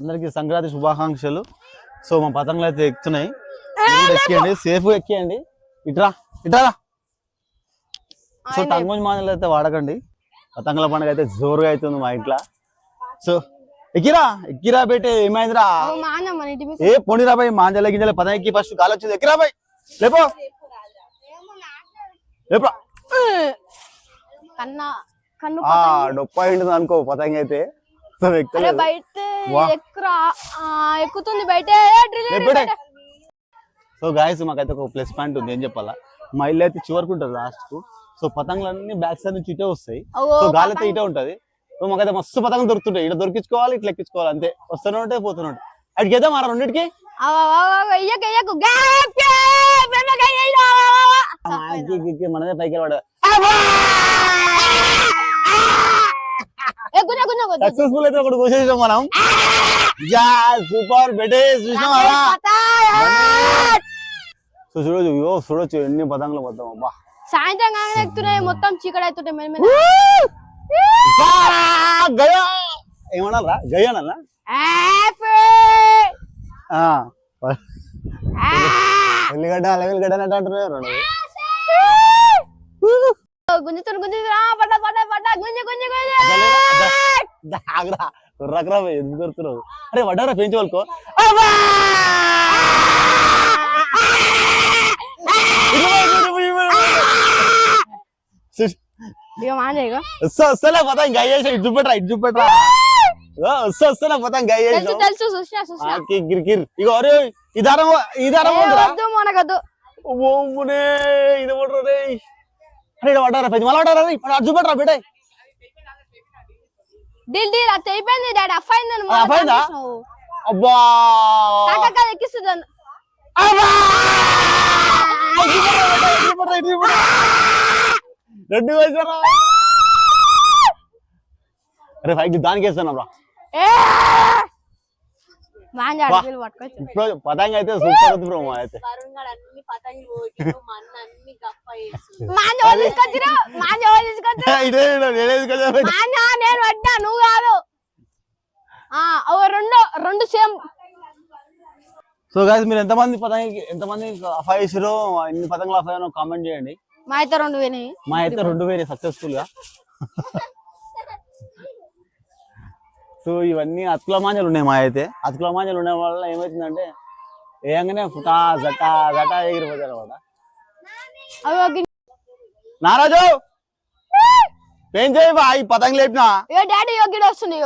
అందరికి సంక్రాంతి శుభాకాంక్షలు. సో మా పతంగులు అయితే ఎక్కుతున్నాయి, ఎక్కియండి, సేఫ్ ఎక్కియండి. ఇట్రా ఇట్రా. సో టంగుంజ్ మాంజలు అయితే వాడకండి, పతంగుల పండుగ అయితే జోరుగా అవుతుంది మా ఇంట్లో. సో ఎక్కిరా ఎక్కిరా బేటే, ఏమైందిరా? ఏ పోనీరా బాయ్, మాంజల గింజల పతంగ ఎక్కి ఫస్ట్ గాలి వచ్చింది. ఎక్కిరా బాయ్, లేపో లేపో. డొప్ప ఉంటుంది అనుకో పతంగ అయితే. సో గాయస్ మాకైతే ఒక ప్లస్ పాయింట్ ఉంది, ఏం చెప్పాలా, మా ఇల్లు అయితే చివరికి ఉంటుంది లాస్ట్ కు. సో పతంగులన్నీ బ్యాక్ సైడ్ నుంచి ఇటే వస్తాయి, సో గాలి అయితే ఇటే ఉంటది. సో మాకైతే మస్తు పతంగం దొరుకుతుంటాయి, ఇట్లా దొరికించుకోవాలి, ఇట్లా ఎక్కించుకోవాలి, అంతే. వస్తూనే ఉంటాయి పోతూనే ఉంటాయి. అడిగి చేద్దాం ఆ రెండింటికి. మనదే పైకి పడ సక్సెస్ఫుల్ అయితే ఒకటి కోసేసాం మనం. సూపర్ బెటే, చూసినావా? సో చూడొచ్చు, చూడొచ్చు ఎన్ని పతంగులు మొత్తం. అబ్బా సాయంత్రం కాగానే ఎక్కుతున్నాయి, మొత్తం చీకటి అవుతుంటాయి. గయా ఏమన్నా గయానన్నా ఎల్లిగడ్డ లెవెల్గడ్డ అంటున్నారు. గుంజుతుడు గుంజుతురా పడ్డ పడ్డ పడ్డ గుంజు గుంజు రకరా ఎందుకు కొడుతున్నావు? అరే వడ్డారా పెంచుకోనుకో. వస్తలే పతంగ గయ్యేసా, ఇటు చూపెట్రా ఇటు చూపెట్రా. వస్తలే పతంగ గయ్యేసా. గిరికిర్ ఇగో అరే ఈ దారం మనకద్దు. ఓమునే ఇది పడరే. అరే వడ్డారా పెంచి మళ్ళీ వడ్డారా అటు చూపెట్రా బిడ్డ. డీల్ డీల్ అది అయిపోయింది డాడీ, అఫైందా? అబ్బా ఎక్కిస్తుంది. రెడ్డి వేసారా? అరే పైకి దానికి వేస్తాను రా. పతంగ అయితే సూపర్ అవుతుంది బ్రో. అయితే నువ్వు కాదు రెండు సేమ్. సో గాయ్స్ మీరు ఎంతమంది అఫై చేసిరో, ఎన్ని పతంగులు అఫై అయినా కామెంట్ చేయండి. మా అయితే 2 పోయినాయి, మా అయితే 2 పోయినాయి సక్సెస్ఫుల్ గా. సో ఇవన్నీ అతుకుల మాంజలు ఉన్నాయి. మా అయితే అతుకుల మాంజలు ఉండే వల్ల ఏమవుతుందంటే ఏయంగానే ఫుటా జటా జటా ఎగిరిపోతారు అనమాట. నారాజు ఏం చేయవా ఈ పతంగులు లేపినా? డాడీ వస్తుంది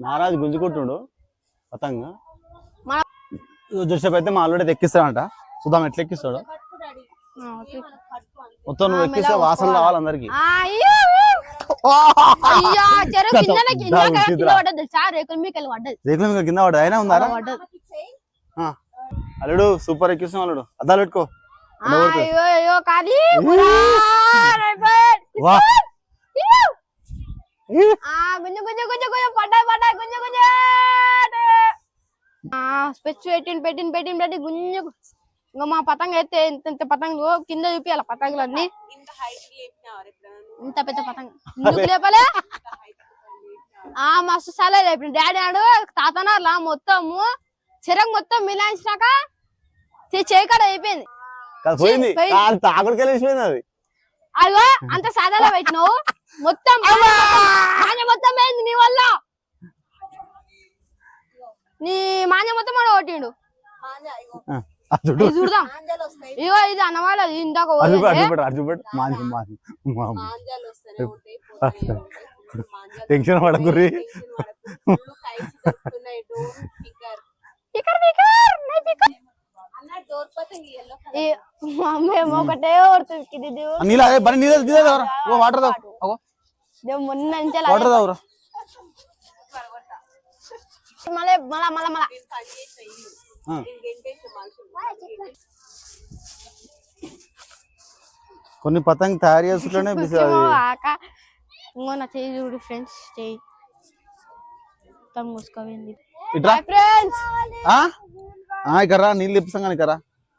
నారాజు గుంజుకుంటుండు పతంగ. చూసేపు అయితే మా ఆల్రెడీ ఎక్కిస్తాడంట, చూద్దాం ఎట్లా ఎక్కిస్తాడు. మొత్తం నువ్వు ఎక్కిస్తే వాసన రావాలి అందరికి. రేకుల మీద కింద పడ్డది, అయినా ఉందారా? అల్లుడు సూపర్ ఎక్కిస్తాం అల్లుడు, అద్దాలు పెట్టుకో. గుంజు ఇంకా మా పతంగ అయితే ఇంత పతంగులు కింద చూపియాల పతంగులు అన్ని. ఇంత పెద్ద పతంగ ఎందుకు లేపలే? మస్తు సాలే లేపిన డాడీ ఆడు తాతనార్లా మొత్తము చెరకు మొత్తం మిలాయించినాక చేయకడ అయిపోయింది. అదిగో అంత సాదాలో పెట్టినావు, మొత్తం మొత్తం పోయింది నీ వల్ల. నీ మాంజ మొత్తం ఆడ కొట్టిండు. చూడదాం ఇగో ఇది అన్నమాట. ఇందాక టెన్షన్ పడకుర్రి. ఒకటే వాటర్ మొన్న కొన్ని పతంగ్ తయారు చేసుకుంటేనే నా చేయి చూడు ఫ్రెండ్స్, చేయి మొత్తం మూసుకోపోయింది. ఇక్కడ రా, నీళ్ళు ఇప్పిస్తాం కానీ ఇక్కడ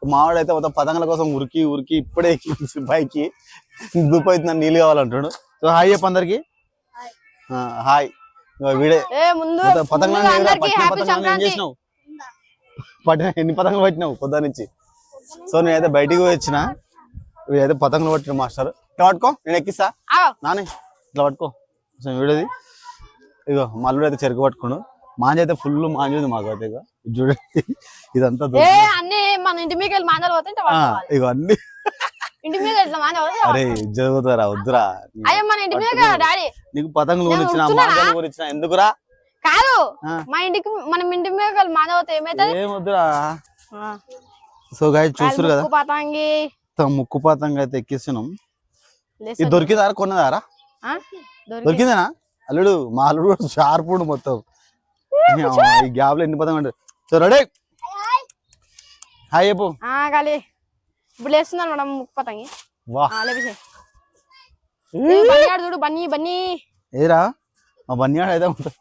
మావాడైతే మొత్తం పతంగుల కోసం ఉరికి ఉరికి ఇప్పుడే పైకి దుప్పు అవుతుంది, నీళ్ళు కావాలంటాడు. సో హాయ్ చెప్పు అందరికి. హాయ్. వీడే పతంగులు ఏం చేసినావు? ఎన్ని పతంగులు పట్టినావు పొద్దు నుంచి? సో నేనైతే బయటికి వచ్చిన, వీడైతే పతంగులు పట్టిన మాస్టర్. ఇట్లా పట్టుకో, నేను ఎక్కిస్తా నాని, ఇట్లా పట్టుకో. సో వీడేది ఇగో మల్లుడు అయితే చెరుకు పట్టుకోండు. మాంజ అయితే ఫుల్ మాంజ ఉంది మాకు అయితే. ఇక చూడండి ఇదంతా అన్ని మన ఇంటి మీద మాంజాలు పోతే ఇగో అన్ని ఇంటి మీద అరే జరుగుతారా వద్దురా. అయ్యో మన ఇంటి మీద డాడీ నీకు పతంగులు కొనిచ్చిన మాంజాలు కొనిచ్చిన ఎందుకురా? కాదు మన ఇంటికి మనం ఇంటి మీద మాంజ పోతే ఏమైతుంది? ఏమొద్దురా. సో గాయ చూస్తారు కదా పతంగి ముక్కు పతంగి అయితే ఎక్కిస్తున్నాం. ఇది దొరికిందారా కొన్నదారా? దొరికిందేనా? అల్లుడు మా అల్లుడు షార్పుడు మొత్తం. ఈ గ్యాప్ లో ఎన్ని పతంగా ఉంటాయి. సో రెడీ హాయ్ చెప్పు. ఇప్పుడు వేస్తున్నాను మేడం ముక్కు పతంగి. చూడు బన్నీ బన్నీ ఏరా మా బన్యాడు అయితే మొత్తం.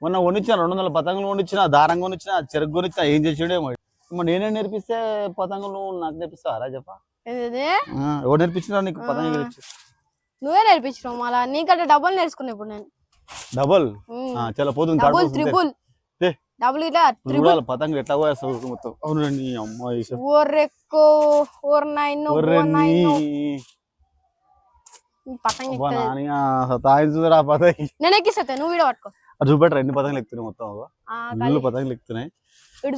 మొన్న కొనిచ్చిన 200 పతంగులు కొనిచ్చిన, దారం కొనిచ్చిన, చెరుకు కొనిచ్చిన, ఏం చేసాడేమో. నేనే నేర్పిస్తే పతంగులు నాకు నేర్పిస్తావా చెప్పా? ఎవరు నేర్పించినా నీకు పతంగి గురించి? నువ్వే నేర్పించినావు. మళ్ళా నీకంటే డబుల్ నేర్చుకున్నా ఇప్పుడు నేను. డబుల్ చాలా పోతుంది. డబుల్ ఇట్లా ట్రిపుల్ పతంగి ఎట్లా పోయేస్తావు మొత్తం. అవునండి అమ్మాయి పతంగి నేను ఎక్కిస్తా, నువ్వు వీడియో పట్టుకో. చూపెట్టరా ఎన్ని పతంగులు ఎక్కుతున్నాయి మొత్తం. పతంగులు ఎక్కుతున్నాయి.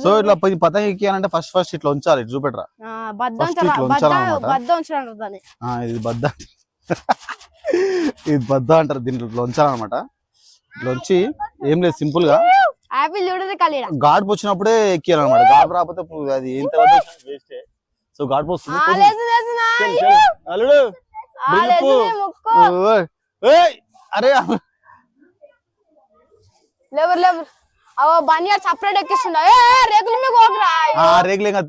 సో ఇట్లా పతంగి ఎక్కియాలంటే ఫస్ట్ ఇట్లా ఉంచాలి. ఇటు చూపెట్టరా, ఇది బద్ద ఇది బద్ద అంటారు. దీంట్లో ఇట్లా ఉంచాలన్నమాట. ఇట్లా వచ్చి ఏం లేదు సింపుల్ గా ఘాట్ వచ్చినప్పుడే ఎక్కియాలన్నమాట. ఘాట్ రాకపోతే అది ఎంత వేస్ట్. సో ఘాట్ పోస్తుంది. అరే సపరేట్ ఎక్కిస్తుండ రేకుల మీద రేకులు ఏం కాదు,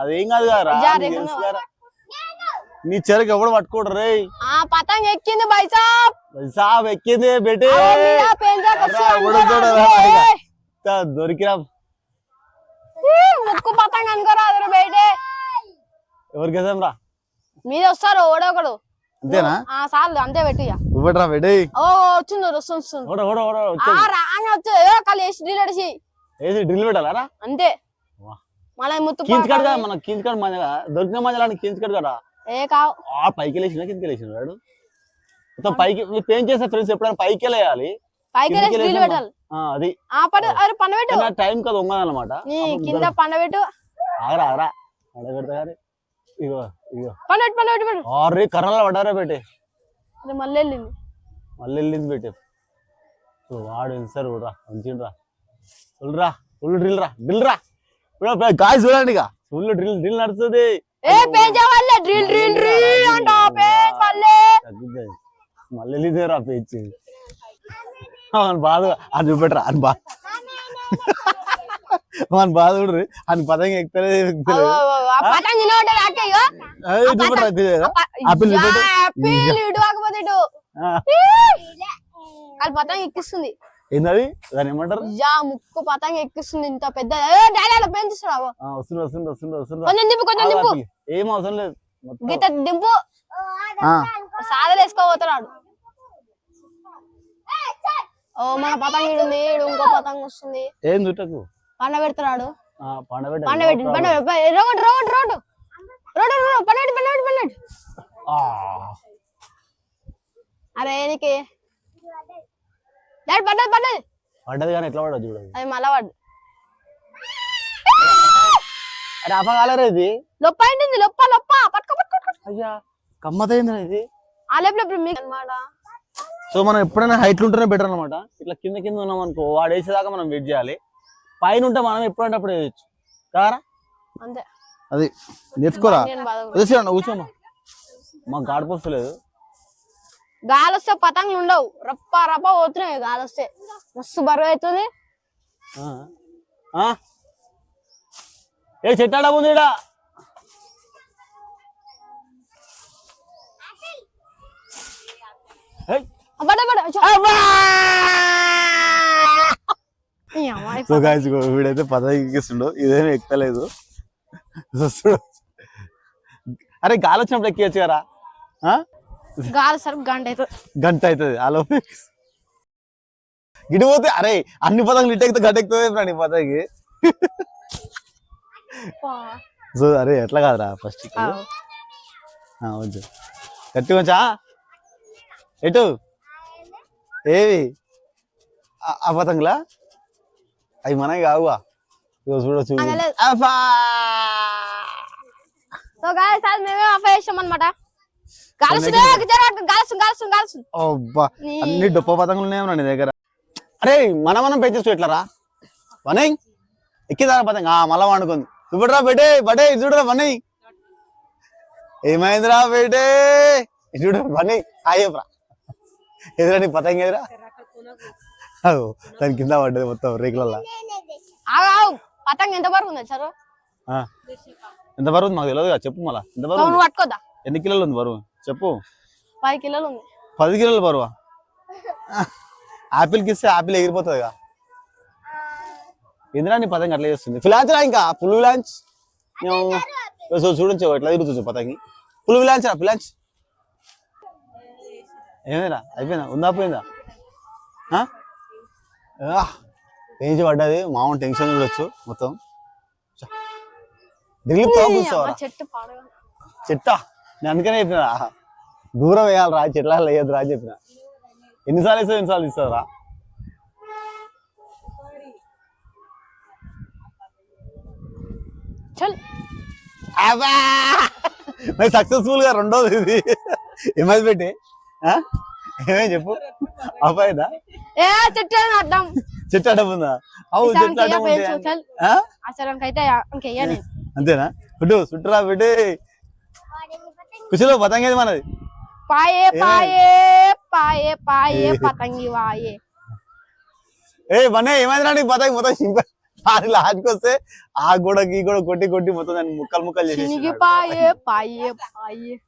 అది ఏం కాదు కదా. నీ చెరకు ఎవడు పట్టుకోడు రే. పతంగ ఎక్కింది బైసాబ్ ఎక్కింది బెట్టి దొరికిరా. ముక్కు పతంగ అనుకోరా బయటే ఎవరికి వేసాం రా? మీద వస్తారు ఓడొకడు. అంతేనా? చాలు అంతే పెట్టి పెట్టి వచ్చింది డ్రిల్ పెట్టాలా అంతే. మళ్ళీ ముత్తు మన కించికాడు దొరికిన మధ్యలో కించికాడు కదా పైకి వెళ్ళేసిన కిందకి వెళ్ళేసిన వాడు మొత్తం పైకి. పెయిన్ చేసే ఫ్రెండ్స్ ఎప్పుడైనా పైకి వెళ్ళేయాలి. అది టైం కదా ఉంగదన్నమాట. కింద పండబెట్టు ఆగరా ఆగరా అడగడతా గారి. ఇగో ఇగో ఆరు కర్రలు పడ్డారా బేటే. మళ్ళీ వెళ్ళింది బేటే. వాడు సార్ రా మంచిరా ఫుల్ డ్రిల్ రా గాయ చూడండి. ఇక ఫుల్ డ్రిల్ నడుస్తుంది. మళ్ళీ వెళ్ళింది రా పేచి. బాధ అని చూపెట్టరా అని బాధ మన బాధ చూడ్రి అని పతంగి ఎక్కుతలేదు. పతంగి ఎక్కిస్తుంది. ఏంటది దాని ఏమంటారు? ముక్కు పతంగి ఎక్కిస్తుంది. ఇంత పెద్ద పెంచుతున్నావు. ఏం అవసరం లేదు. గీత దింపు సాదలు వేసుకోబోతున్నాడు. మన పతంగి ఉంది, ఇంకో పతంగి వస్తుంది. ఏం చుట్టకు పండ పెడుతున్నాడు. అరే నీకు పడ్డది కానీ ఎట్లా పడ్డది చూడండి. అది మళ్ళా పడ్డు. అరే అపగాలరా ఇది లొప్ప అయింది. లొప్ప పట్టుకో అయ్యా కమ్మతైంది ఇది. అనమాట. సో మనం ఎప్పుడైనా హైట్లు ఉంటేనే బెటర్ అనమాట. ఇట్లా కింద ఉన్నాం అనుకో, వాడు వేసేదాకా మనం వెయిట్ చేయాలి. పైన ఉంటే మనం ఎప్పుడంటే అప్పుడు వేయచ్చు కారా. అంతే అది నేర్చుకోరా. కూర్చోమ్మా, మాకు గాడి పోస్తలేదు. గాలి వస్తే పతంగులు ఉండవు. రప్ప పోతున్నాయి. గాలి వస్తే మస్తు బరువు అవుతుంది. ఏ చెట్టాడా ఉంది ఈడ. బడ బడ సో గాయస్ వీడైతే పదవికి ఎక్కిస్తుండో ఇదేమీ ఎక్కలేదు. అరే గాలి వచ్చినప్పుడు ఎక్కియచ్చు కదా. గాలి సార్ గంట అవుతుంది అలో గిడిపోతే. అరే అన్ని పదవులు ఇటు ఎక్కితే గంట ఎక్కుతుంది ఈ పదవికి. సో అరే ఎట్లా కాదురా ఫస్ట్ వద్దు గట్టి కొంచా ఎటు ఏవి ఆ పతంగులా అవి మనకి కావుగా చూడొచ్చు. సో గాయస్ అది మేమే ఆఫ్ చేసాం అన్నమాట. అన్ని డొప్ప పతంగులు ఉన్నాయేమో నీ దగ్గర. అరే మనం పెంచేస్తూ ఎట్లారా వనై ఎక్కిదా పతంగ మళ్ళా వండుకుంది. చూడరా బేటే బడే చూడరా వనై ఏమైందిరా బేటే చూడ వనై ఆయప్రా ఎదురా నీ పతంగ ఎదురా దాని కింద పడ్డది మొత్తం రేకులల్లా. పతంగ ఎంత బరువు ఉంది సార్? ఎంత బరువు ఉంది మాకు తెలియదు కదా, చెప్పు మళ్ళా. ఎంత బరువు పట్టుకోద్దా? ఎన్ని కిలోలు ఉంది బరువు చెప్పు. 10 కిలోలు ఉంది. 10 కిలోలు బరువా? ఆపిల్కి ఇస్తే ఆపిల్ ఎగిరిపోతుంది కదా. ఎందురా నీ పతంగి అట్లా చేస్తుంది? ఫిలాన్స్ రా ఇంకా ఫుల్ విలాంచ్ చూడండి ఎట్లా తిరుగుతుంది పతంగి. ఫుల్ విలాంచ్ రా ఫిలాంచ్. ఏమైనా అయిపోయిందా? ఉందా పోయిందా? పెంచి పడ్డది మామూలు టెన్షన్ చూడొచ్చు మొత్తం. చెట్టా నేను అందుకనే చెప్పిన దూరం వేయాలరా చెట్ల వేయద్దు రా చెప్పిన. ఎన్నిసార్లు ఇస్తావు ఎన్నిసార్లు ఇస్తావు రా. మరి సక్సెస్ఫుల్ గా రెండోది ఇది. ఏమైంది పెట్టి ఏమేం చెప్పు అబ్బాయిదా చెట్టు అడ్డం ఉందా? అవు చెట్టు అడ్డం అంతేనా? బిడ్డు చుట్టరా బిడ్డు కుషిలో పతంగేది మనది. పాయే పాయే పాయే పాయే పతంగి వాయే. ఏ బనే ఏమైందిరా నీకు పతంగి మొత్తం సింపల్ లాస్ట్కి వస్తే ఆ గోడకి ఈ గోడ కొట్టి కొట్టి మొత్తం దాన్ని ముక్కలు ముక్కలు చేసి పాయే పాయే పాయే.